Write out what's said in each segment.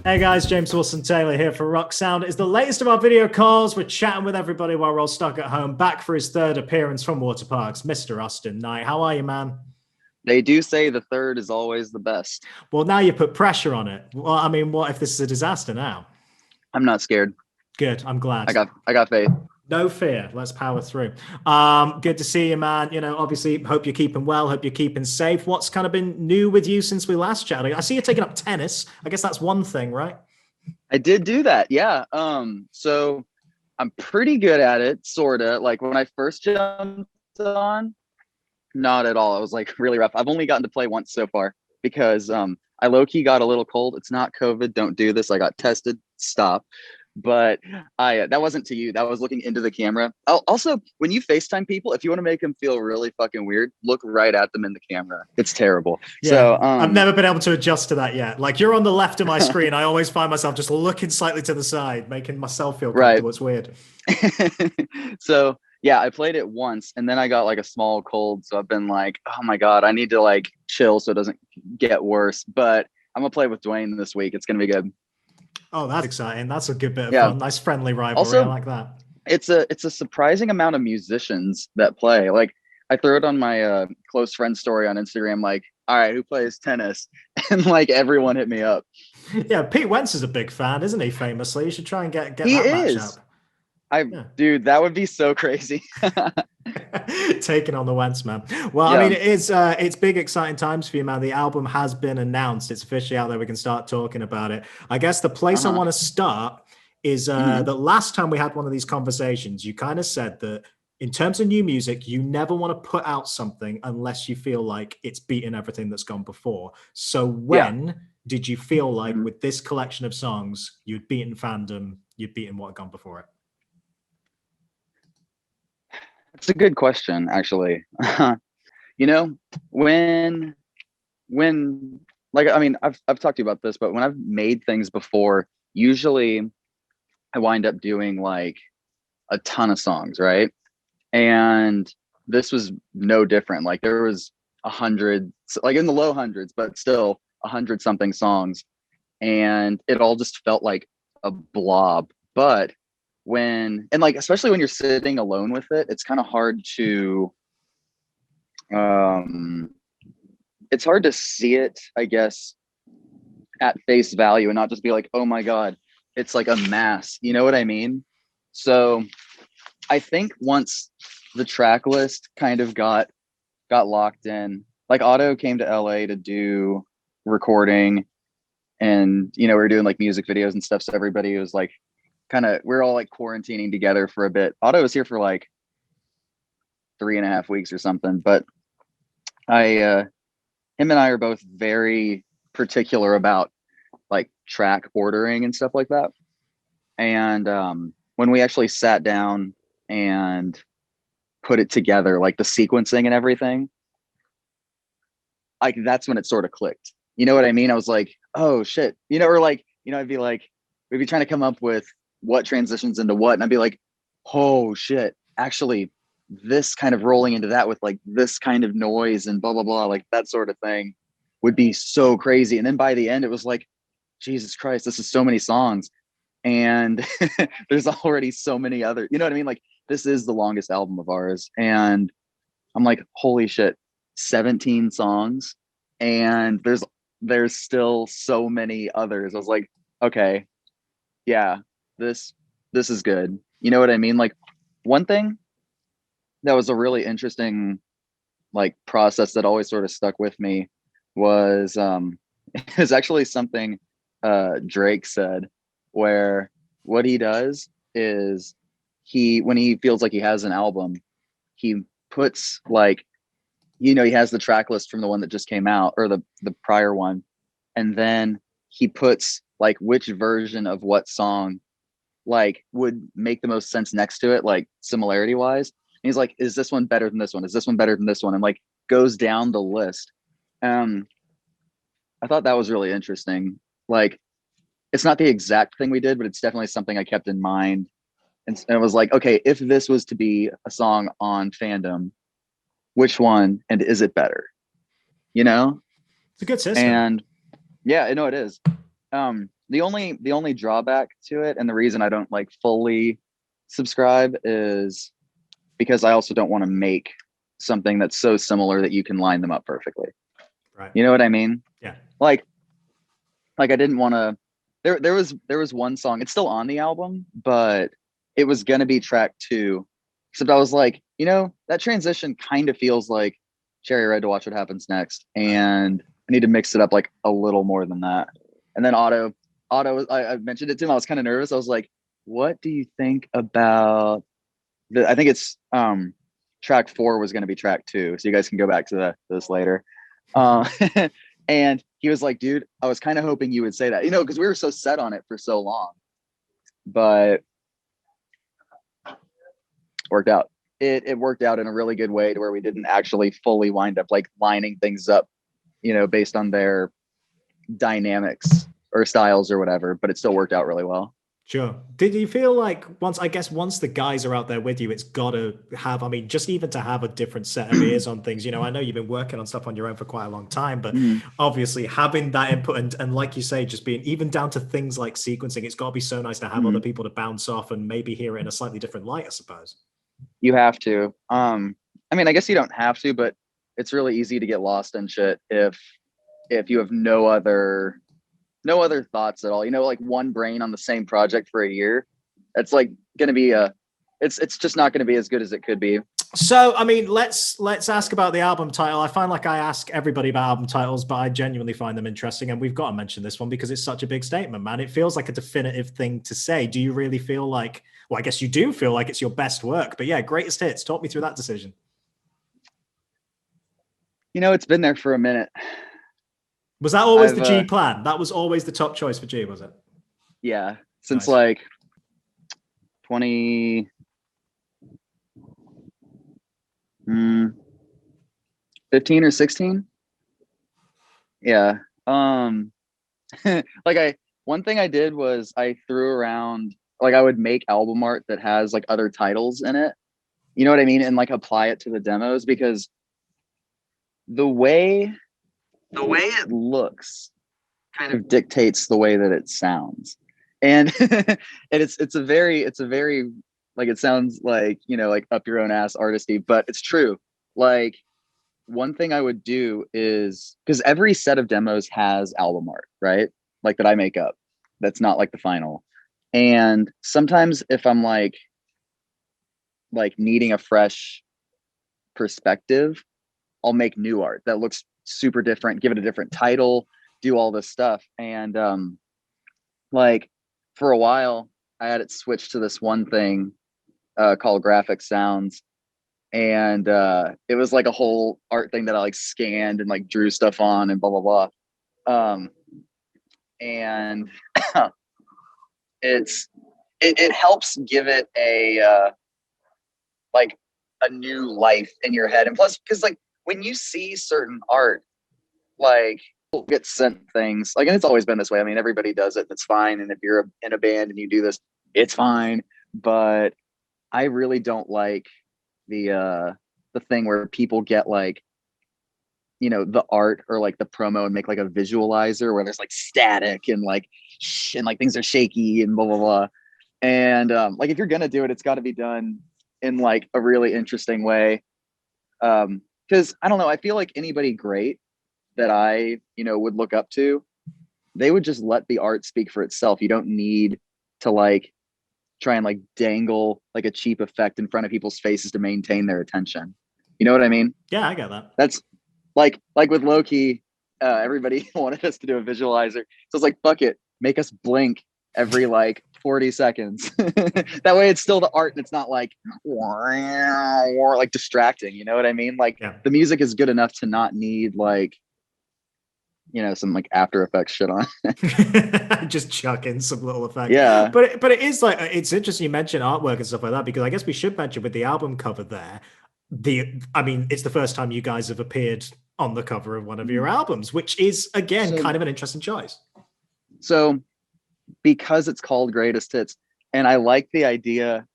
Hey guys, James Wilson Taylor here for Rock Sound. It's the latest of our video calls. We're chatting with everybody while we're all stuck at home. Back for his third appearance from Waterparks, Mr. Awsten Knight. How are you, man? They do say the third is always the best. Well, now you put pressure on it. Well, I mean, what if this is a disaster now? I'm not scared. Good, I'm glad. I got faith. No fear. Let's power through. Good to see you, man. You know, obviously, hope you're keeping well. Hope you're keeping safe. What's kind of been new with you since we last chatted? I see you taking up tennis. I guess that's one thing, right? I did do that. Yeah. So I'm pretty good at it, sorta. Like when I first jumped on, not at all. It was like really rough. I've only gotten to play once so far because I low-key got a little cold. It's not COVID. Don't do this. I got tested. Stop. But that wasn't to you. That was looking into the camera. Also, when you FaceTime people, if you want to make them feel really fucking weird, look right at them in the camera. It's terrible. Yeah, So I've never been able to adjust to that yet. Like you're on the left of my screen. I always find myself just looking slightly to the side, making myself feel comfortable. right. It's weird. So yeah, I played it once and then I got like a small cold. So I've been like, oh my God, I need to like chill so it doesn't get worse. But I'm gonna play with Dwayne this week. It's gonna be good. Oh, that's exciting. That's a good bit of Yeah. fun. Nice friendly rivalry. Also, I like that. it's a surprising amount of musicians that play. Like I threw it on my close friend story on Instagram, like, all right, who plays tennis? And like everyone hit me up. Yeah, Pete Wentz is a big fan, isn't he? Famously, you should try and get He that match is. up. Yeah. Dude, that would be so crazy. Taking on the Wentz, man. Well, Yeah. I mean, it's big, exciting times for you, man. The album has been announced. It's officially out there. We can start talking about it. I guess the place I want to start is Mhm. that last time we had one of these conversations, you kind of said that in terms of new music, you never want to put out something unless you feel like it's beaten everything that's gone before. So Yeah. when did you feel like Mhm. with this collection of songs, you'd beaten fandom, you'd beaten what had gone before it? It's a good question, actually. You know, when when like I mean, I've talked to you about this, but when I've made things before, usually I wind up doing like a ton of songs, right? And this was no different. Like there was 100, like in the low hundreds, but still 100 something songs, and it all just felt like a blob. But and like especially when you're sitting alone with it, it's kind of hard to um it's hard to see it, I guess, at face value and not just be like, oh my God, it's like a mass. You know what I mean? So I think once the track list kind of got locked in, like Otto came to LA to do recording, and we were doing like music videos and stuff. So everybody was like we're all like quarantining together for a bit. Otto was here for like 3.5 weeks or something. But him and I are both very particular about like track ordering and stuff like that. And when we actually sat down and put it together, like the sequencing and everything, like that's when it sort of clicked. You know what I mean? I was like, oh shit, or like, I'd be like, we'd be trying to come up with what transitions into what, and I'd be like, oh shit, actually, this kind of rolling into that with like this kind of noise and blah blah blah, like that sort of thing would be so crazy. And then by the end, it was like, Jesus Christ, this is so many songs, and there's already so many other. You know what I mean? Like this is the longest album of ours, and I'm like, holy shit, 17 songs, and there's still so many others. I was like, okay, yeah, this is good. You know what I mean? Like one thing that was a really interesting like process that always sort of stuck with me was is actually something Drake said, where what he does is when he feels like he has an album, he puts like, he has the track list from the one that just came out or the prior one, and then he puts like which version of what song like would make the most sense next to it, like similarity wise. And he's like, is this one better than this one? Is this one better than this one? And like goes down the list. Um, I thought that was really interesting. Like, it's not the exact thing we did, but it's definitely something I kept in mind. And it was like, okay, if this was to be a song on Fandom, which one and is it better? You know? It's a good system. And yeah, I know it is. the only drawback to it, and the reason I don't like fully subscribe, is because I also don't want to make something that's so similar that you can line them up perfectly. Right. You know what I mean? Yeah. Like I didn't want to. There was one song. It's still on the album, but it was gonna be track 2. Except I was like, that transition kind of feels like Cherry Red to Watch What Happens Next, and I need to mix it up like a little more than that. And then Otto, I mentioned it to him. I was kind of nervous. I was like, "What do you think about the?" I think it's track 4 was going to be track 2, so you guys can go back to this later. And he was like, "Dude, I was kind of hoping you would say that, because we were so set on it for so long, but worked out. It worked out in a really good way to where we didn't actually fully wind up like lining things up, based on their dynamics or styles or whatever, but it still worked out really well." Sure. Did you feel like once the guys are out there with you, it's got to have, I mean, just even to have a different set of ears on things, I know you've been working on stuff on your own for quite a long time, but obviously having that input and like you say, just being even down to things like sequencing, it's got to be so nice to have other people to bounce off and maybe hear it in a slightly different light, I suppose. You have to. I mean, I guess you don't have to, but it's really easy to get lost in shit if you have no other thoughts at all. Like one brain on the same project for a year. It's like going to be it's just not going to be as good as it could be. So, I mean, let's ask about the album title. I find like I ask everybody about album titles, but I genuinely find them interesting. And we've got to mention this one because it's such a big statement, man. It feels like a definitive thing to say. Do you really feel like, well, I guess you do feel like it's your best work, but yeah, greatest hits. Talk me through that decision. It's been there for a minute. Was that always the G plan? That was always the top choice for G, was it? Yeah. Since like 20... 15 or 16. Yeah. Like one thing I did was I threw around, like I would make album art that has like other titles in it. You know what I mean? And like apply it to the demos, because the way it looks kind of dictates the way that it sounds. And and it's a very like, it sounds like, like up your own ass artisty, but it's true. Like one thing I would do is, because every set of demos has album art, right? Like that I make up. That's not like the final. And sometimes if I'm like needing a fresh perspective, I'll make new art that looks super different, give it a different title, do all this stuff. And like for a while I had it switched to this one thing called Graphic Sounds, and it was like a whole art thing that I like scanned and like drew stuff on and blah blah blah. And it helps give it a like a new life in your head. And plus, because like when you see certain art, like people get sent things like, and it's always been this way. I mean, everybody does it. That's fine. And if you're in a band and you do this, it's fine. But I really don't like the thing where people get like, the art or like the promo and make like a visualizer where there's like static and like things are shaky and blah blah blah. And like if you're gonna do it, it's got to be done in like a really interesting way. Because I don't know, I feel like anybody great that I would look up to, they would just let the art speak for itself. You don't need to like try and like dangle like a cheap effect in front of people's faces to maintain their attention. You know what I mean? Yeah, I get that. That's like with Lowkey, everybody wanted us to do a visualizer. So it's like, fuck it, make us blink every like 40 seconds. That way it's still the art and it's not like or like distracting. You know what I mean? Like the music is good enough to not need like, some like After Effects shit on. Just chuck in some little effect. Yeah. But it is like, it's interesting you mention artwork and stuff like that, because I guess we should mention with the album cover there, I mean, it's the first time you guys have appeared on the cover of one of your albums, which is again kind of an interesting choice. So because it's called Greatest Hits, and I like the idea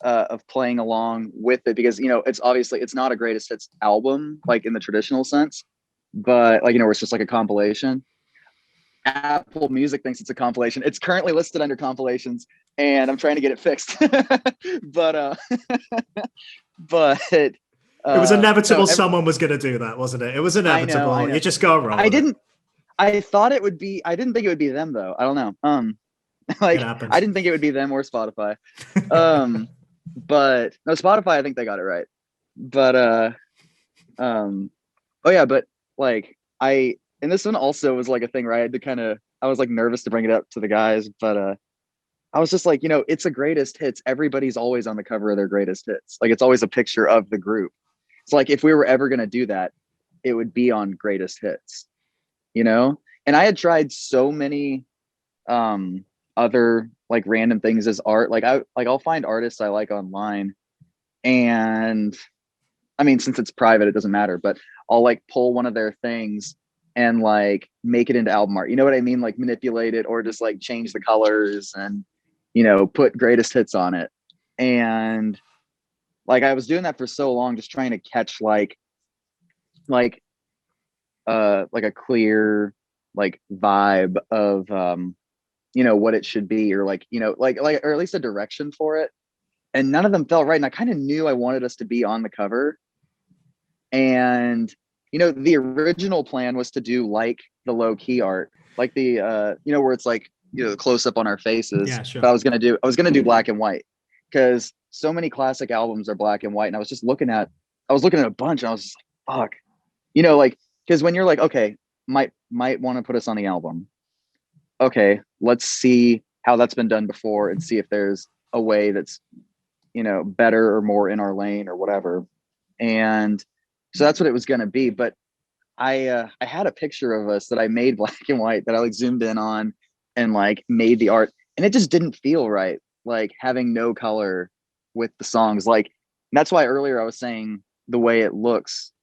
of playing along with it, because it's obviously it's not a Greatest Hits album like in the traditional sense, but like where it's just like a compilation. Apple Music thinks it's a compilation. It's currently listed under compilations, and I'm trying to get it fixed. but but It was inevitable no, someone was going to do that, wasn't it? It was I inevitable. know. You just go roll with it. I thought it would be. I didn't think it would be them though. I don't know. Like I didn't think it would be them or Spotify. But no, Spotify. I think they got it right. But oh yeah. But like and this one also was like a thing, right? I had to I was like nervous to bring it up to the guys, but I was just like, it's a greatest hits. Everybody's always on the cover of their greatest hits. Like it's always a picture of the group. It's like if we were ever gonna do that, it would be on greatest hits. And I had tried so many other like random things as art. Like I'll find artists I like online, and I mean, since it's private, it doesn't matter, but I'll like pull one of their things and like make it into album art. You know what I mean? Like manipulate it or just like change the colors and put greatest hits on it. And like I was doing that for so long, just trying to catch like a clear like vibe of what it should be, or like or at least a direction for it. And none of them felt right. And I kind of knew I wanted us to be on the cover. And the original plan was to do like the Lowkey art, like the where it's like the close up on our faces. Yeah, sure. But I was gonna do black and white, because so many classic albums are black and white. And I was looking at a bunch, and I was just like, fuck, like, because when you're like, okay, might want to put us on the album. Okay, let's see how that's been done before and see if there's a way that's better or more in our lane or whatever. And so that's what it was going to be. But I had a picture of us that I made black and white that I like zoomed in on and like made the art, and it just didn't feel right, like having no color with the songs. Like that's why earlier I was saying the way it looks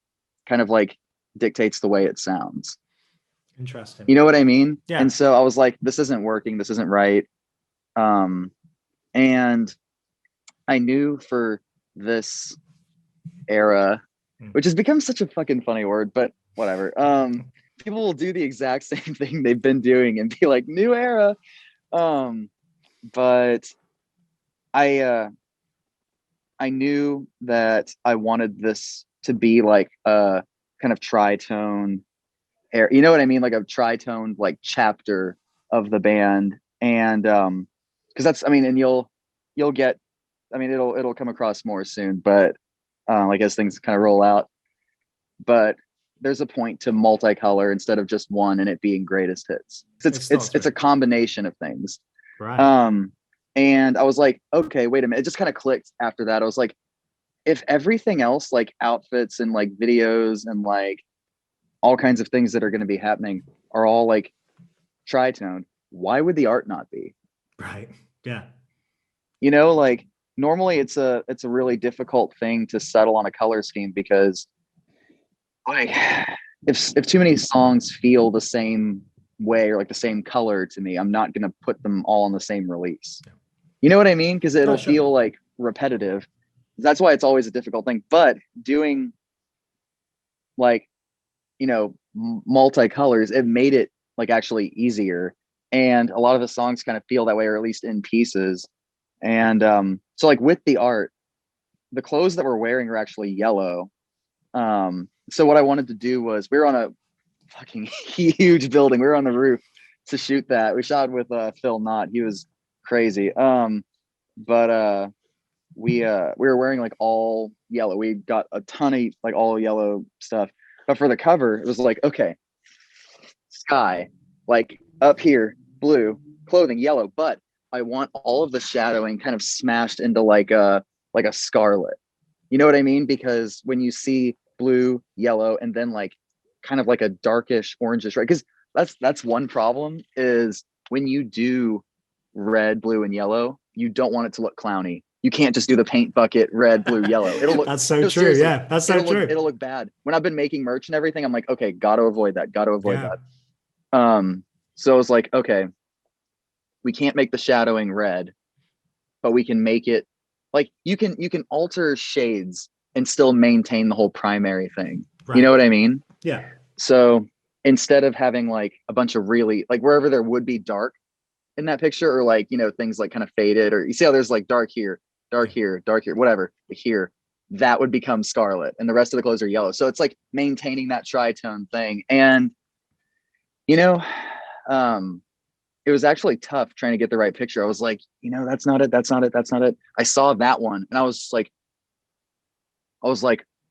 kind of like dictates the way it sounds. Interesting. You know what I mean? Yeah. And so I was like, this isn't working. This isn't right. And I knew for this era, which has become such a fucking funny word, but whatever. People will do the exact same thing they've been doing and be like, new era. But I knew that I wanted this to be like a kind of tritone air, you know what I mean? Like a tritone like chapter of the band. And because that's, I mean, and you'll get, I mean, it'll come across more soon, but like as things kind of roll out. But there's a point to multicolor instead of just one and it being greatest hits. It's a combination of things. Right. And I was like, okay, wait a minute. It just kind of clicked after that. I was like, if everything else, like outfits and like videos and like all kinds of things that are going to be happening are all like tritone, why would the art not be? Right. Yeah. Like normally it's a really difficult thing to settle on a color scheme, because like if too many songs feel the same way or like the same color to me, I'm not going to put them all on the same release. Yeah. You know what I mean? Because it'll feel like repetitive. That's why it's always a difficult thing. But doing like, multicolors, it made it like actually easier. And a lot of the songs kind of feel that way, or at least in pieces. And so like with the art, the clothes that we're wearing are actually yellow. So what I wanted to do was, we were on a fucking huge building. We were on the roof to shoot that. We shot with Phil Knott. He was crazy. But we were wearing like all yellow. We got a ton of like all yellow stuff. But for the cover, it was like, okay, sky, like up here, blue, clothing, yellow. But I want all of the shadowing kind of smashed into like a scarlet. You know what I mean? Because when you see blue, yellow, and then like kind of like a darkish orangish, right? Because that's one problem, is when you do red, blue, and yellow, you don't want it to look clowny. You can't just do the paint bucket, red, blue, yellow. It'll look, that's so true. Yeah, that's so true. It'll look bad. When I've been making merch and everything, I'm like, okay, gotta avoid that. So I was like, okay, we can't make the shadowing red, but we can make it like, you can alter shades and still maintain the whole primary thing. Right. You know what I mean? Yeah. So instead of having like a bunch of really like wherever there would be dark in that picture, or like, you know, things like kind of faded, or you see how there's like dark here, whatever here, that would become scarlet and the rest of the clothes are yellow. So it's like maintaining that tritone thing. And, you know, it was actually tough trying to get the right picture. I was like, you know, that's not it. I saw that one and I was like,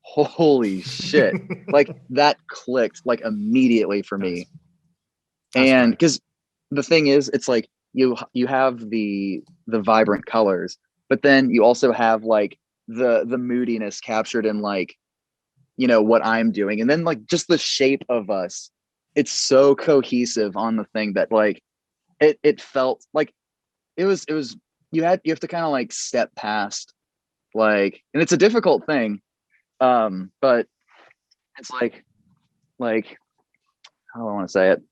holy shit. Like that clicked like immediately for me. And because the thing is, it's like you have the vibrant colors, but then you also have like the moodiness captured in like, you know, what I'm doing. And then like just the shape of us, it's so cohesive on the thing that like it felt like it was you have to kind of like step past like, and it's a difficult thing. But it's like how do I want to say it?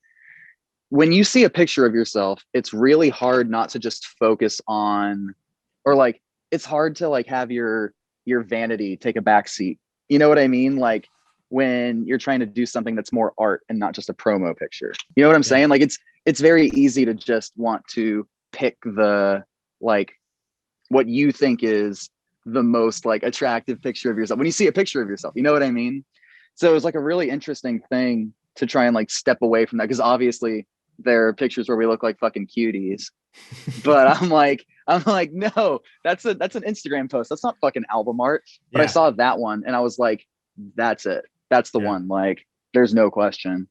When you see a picture of yourself, it's really hard not to just focus on, or like, it's hard to like have your vanity take a back seat. You know what I mean? Like when you're trying to do something that's more art and not just a promo picture. You know what I'm saying? Like it's very easy to just want to pick the, like, what you think is the most like attractive picture of yourself when you see a picture of yourself. You know what I mean? So it was like a really interesting thing to try and like step away from that, because obviously there are pictures where we look like fucking cuties, but I'm like, no, that's an Instagram post. That's not fucking album art. But I saw that one and I was like, that's it. That's the one. Like, there's no question.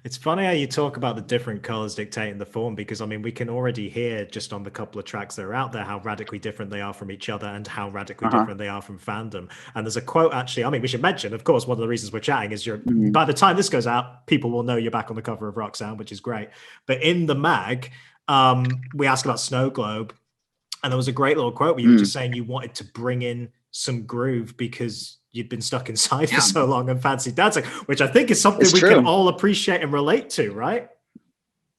It's funny how you talk about the different colors dictating the form, because I mean, we can already hear just on the couple of tracks that are out there how radically different they are from each other and how radically different they are from fandom. And there's a quote, actually, I mean, we should mention, of course, one of the reasons we're chatting is by the time this goes out, people will know you're back on the cover of Roxanne, which is great. But in the mag, we asked about Snow Globe, and there was a great little quote where you were just saying you wanted to bring in some groove because you'd been stuck inside for so long and fancy dancing, which I think is something we can all appreciate and relate to, right?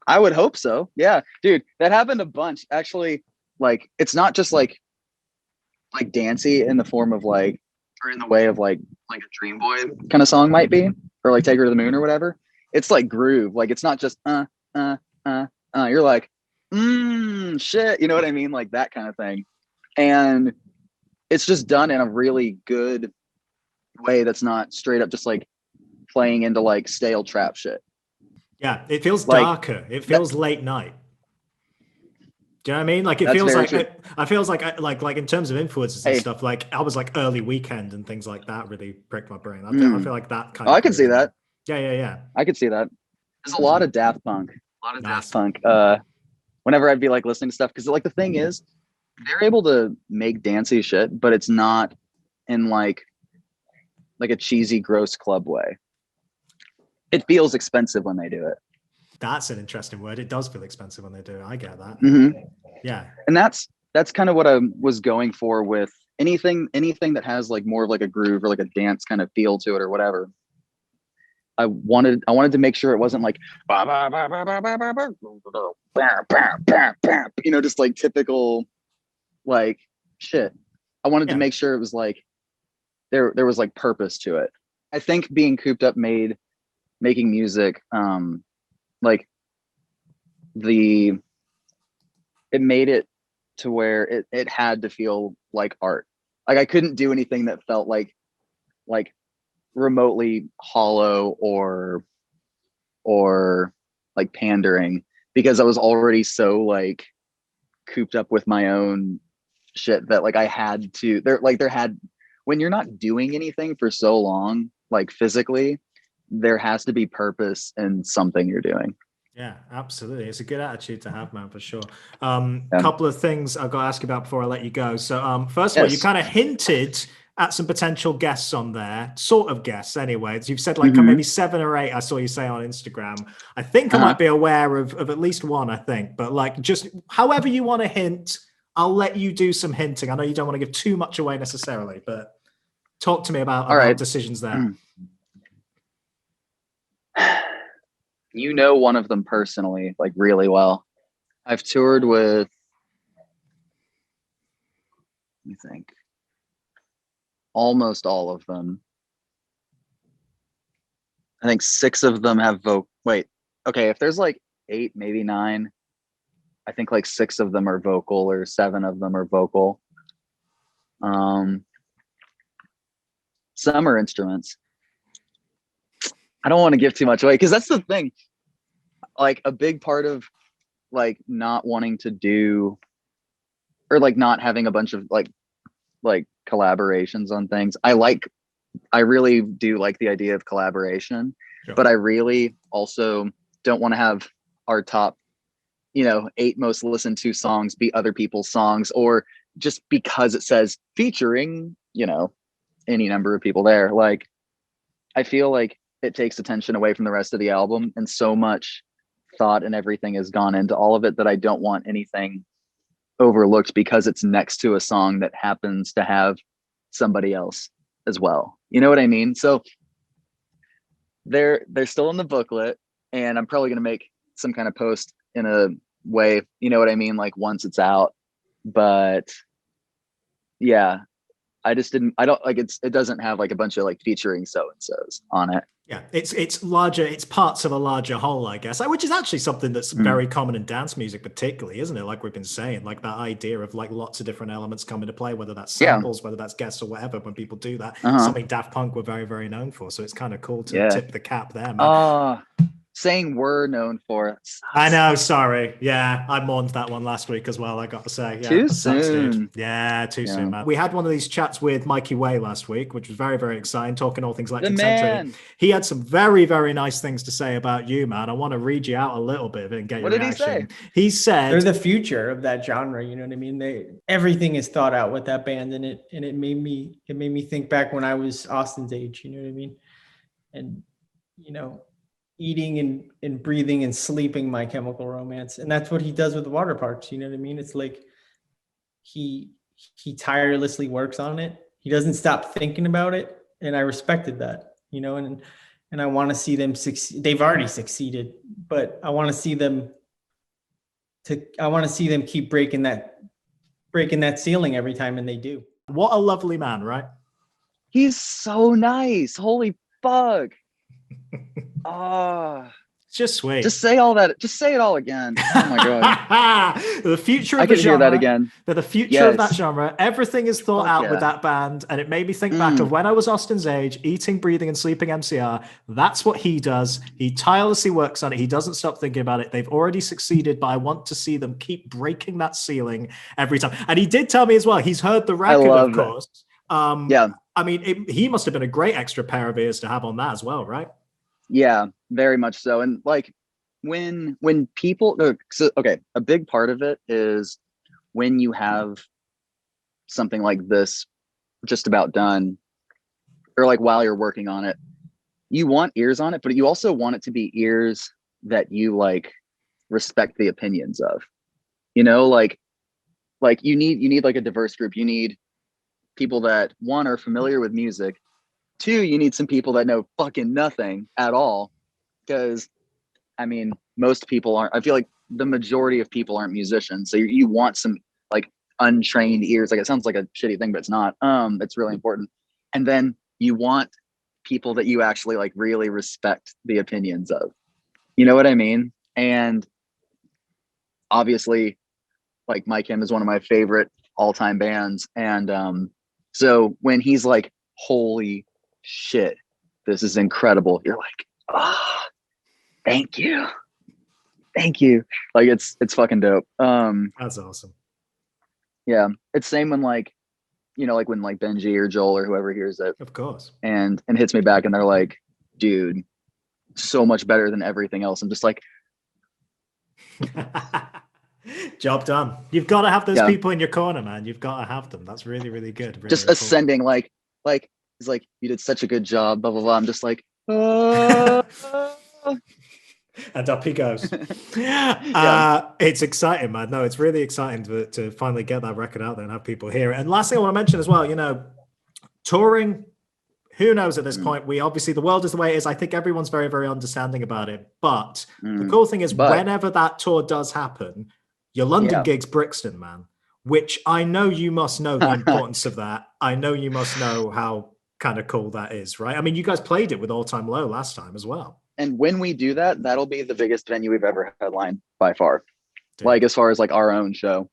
I would hope so. Yeah, dude, that happened a bunch. Actually, like, it's not just like dancey in the form of like, or in the way of like a Dream Boy kind of song might be, or like Take Her to the Moon or whatever. It's like groove. Like, it's not just you're like, shit, you know what I mean? Like that kind of thing. And it's just done in a really good way that's not straight up just like playing into like stale trap shit. Yeah, it feels like, darker. It feels late night. Do you know what I mean? Like, it feels like I feels like in terms of influences and stuff. Like, I was like Early Weekend and things like that really pricked my brain. I feel like that kind of. I can see that. Yeah. I could see that. There's a lot of Daft Punk. Daft Punk. Whenever I'd be like listening to stuff, because like the thing is, they're able to make dancey shit, but it's not in like a cheesy, gross club way. It feels expensive when they do it. That's an interesting word. It does feel expensive when they do it. I get that. Yeah. And that's kind of what I was going for with anything that has like more of like a groove or like a dance kind of feel to it or whatever. I wanted to make sure it wasn't like, you know, just like typical like shit. I wanted to make sure it was like there was like purpose to it. I think being cooped up made making music like it made it to where it had to feel like art. Like I couldn't do anything that felt like remotely hollow or like pandering, because I was already so like cooped up with my own shit that like I had to when you're not doing anything for so long, like physically, there has to be purpose in something you're doing. Yeah, absolutely. It's a good attitude to have, man, for sure. Couple of things I've got to ask you about before I let you go. So first of all, you kind of hinted at some potential guests on there, sort of guests anyway. You've said like maybe 7 or 8, I saw you say on Instagram. I think I might be aware of at least one, I think. But like, just however you want to hint, I'll let you do some hinting. I know you don't want to give too much away necessarily, but talk to me about decisions there. You know one of them personally, like really well. I've toured with, I think, almost all of them. I think 6 of them have wait, okay, if there's like 8, maybe 9, I think like 6 of them are vocal or 7 of them are vocal. Some are instruments. I don't want to give too much away because that's the thing. Like a big part of like not wanting to do or like not having a bunch of like collaborations on things. I really do like the idea of collaboration, sure. But I really also don't want to have our top, 8 most listened to songs be other people's songs, or just because it says featuring, any number of people there. Like, I feel like it takes attention away from the rest of the album, and so much thought and everything has gone into all of it that I don't want anything overlooked because it's next to a song that happens to have somebody else as well. You know what I mean? So they're still in the booklet, and I'm probably going to make some kind of post in a way, you know what I mean? Like once it's out, but yeah, I don't like it doesn't have like a bunch of like featuring so-and-sos on it. Yeah, it's larger, it's parts of a larger whole, I guess, which is actually something that's very common in dance music particularly, isn't it? Like we've been saying, like that idea of like lots of different elements come into play, whether that's samples, whether that's guests or whatever. When people do that, something Daft Punk were very, very known for. So it's kind of cool to tip the cap there, man. Saying we're known for. I know, sorry. Yeah, I mourned that one last week as well, I got to say. Yeah, too soon. Yeah, too soon, man. We had one of these chats with Mikey Way last week, which was very, very exciting, talking all things Electric Century. He had some very, very nice things to say about you, man. I want to read you out a little bit of it and get your reaction. What did he say? He said... They're the future of that genre, you know what I mean? Everything is thought out with that band, and it made me think back when I was Austin's age, you know what I mean? And, eating and breathing and sleeping My Chemical Romance. And that's what he does with Waterparks. You know what I mean? It's like he tirelessly works on it. He doesn't stop thinking about it. And I respected that, and I want to see them succeed. They've already succeeded, but I want to see them keep breaking that ceiling every time. And they do. What a lovely man, right? He's so nice. Holy fuck. Just sweet. Just say all that. Just say it all again. Oh my god. The future of I the could genre. Hear that again. The future of that genre. Everything is thought out with that band, and it made me think back of when I was Austin's age, eating, breathing, and sleeping MCR. That's what he does. He tirelessly works on it. He doesn't stop thinking about it. They've already succeeded, but I want to see them keep breaking that ceiling every time. And he did tell me as well. He's heard the record, of course. Yeah. I mean, he must have been a great extra pair of ears to have on that as well, right? Yeah, very much so. And like when people, a big part of it is when you have something like this just about done, or like while you're working on it, you want ears on it, but you also want it to be ears that you like respect the opinions of, like you need like a diverse group. You need people that, one, are familiar with music. 2, you need some people that know fucking nothing at all. Because, I mean, most people aren't. I feel like the majority of people aren't musicians. So you want some like untrained ears. Like it sounds like a shitty thing, but it's not. It's really important. And then you want people that you actually like really respect the opinions of. You know what I mean? And obviously, like My Chem is one of my favorite all-time bands. And so when he's like, holy shit, this is incredible, you're like, thank you like it's fucking dope. That's awesome. Yeah, it's same when like like when like Benji or Joel or whoever hears it, of course, and hits me back and they're like, dude, so much better than everything else. I'm just like, job done. You've got to have those people in your corner, man. You've got to have them. That's really, really good. Really, just really ascending cool. like he's like, you did such a good job, blah blah blah. I'm just like, and up he goes. It's exciting, man. No, it's really exciting to finally get that record out there and have people hear it. And last thing I want to mention as well, touring, who knows at this point? We obviously, the world is the way it is. I think everyone's very, very understanding about it. But the cool thing is, whenever that tour does happen, your London gig's Brixton, man, which I know you must know the importance of that. I know you must know how kind of cool that is, right? I mean, you guys played it with All Time Low last time as well. And when we do that, that'll be the biggest venue we've ever headlined by far. Dude, like as far as like our own show.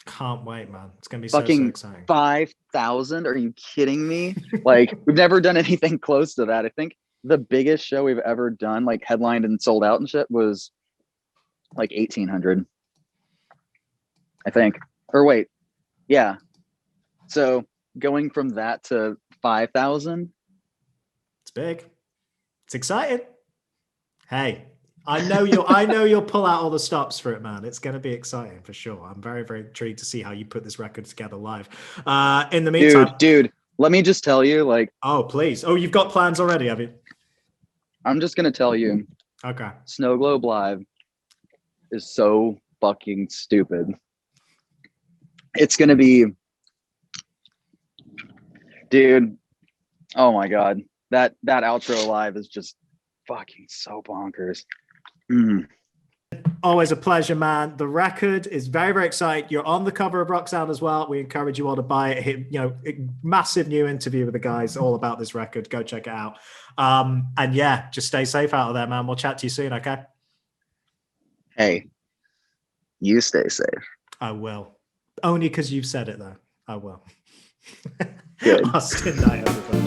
Can't wait, man. It's gonna be Fucking so exciting. 5,000? Are you kidding me? Like we've never done anything close to that. I think the biggest show we've ever done, like headlined and sold out and shit, was like 1,800. I think. Or wait, yeah. So going from that to 5,000. It's big. It's exciting. Hey, I know you'll pull out all the stops for it, man. It's going to be exciting for sure. I'm very, very intrigued to see how you put this record together live. In the meantime, dude, let me just tell you, like, oh please, oh, you've got plans already, have you? I'm just gonna tell you. Okay. Snow Globe Live is so fucking stupid. It's gonna be, dude. Oh my god, that outro live is just fucking so bonkers. Always a pleasure, man. The record is very, very exciting. You're on the cover of Rock Sound as well. We encourage you all to buy it. Massive new interview with the guys all about this record. Go check it out. And yeah, just stay safe out of there, man. We'll chat to you soon, okay? Hey, you stay safe. I will. Only because you've said it, though. I will. Good. Awsten Knight, everybody.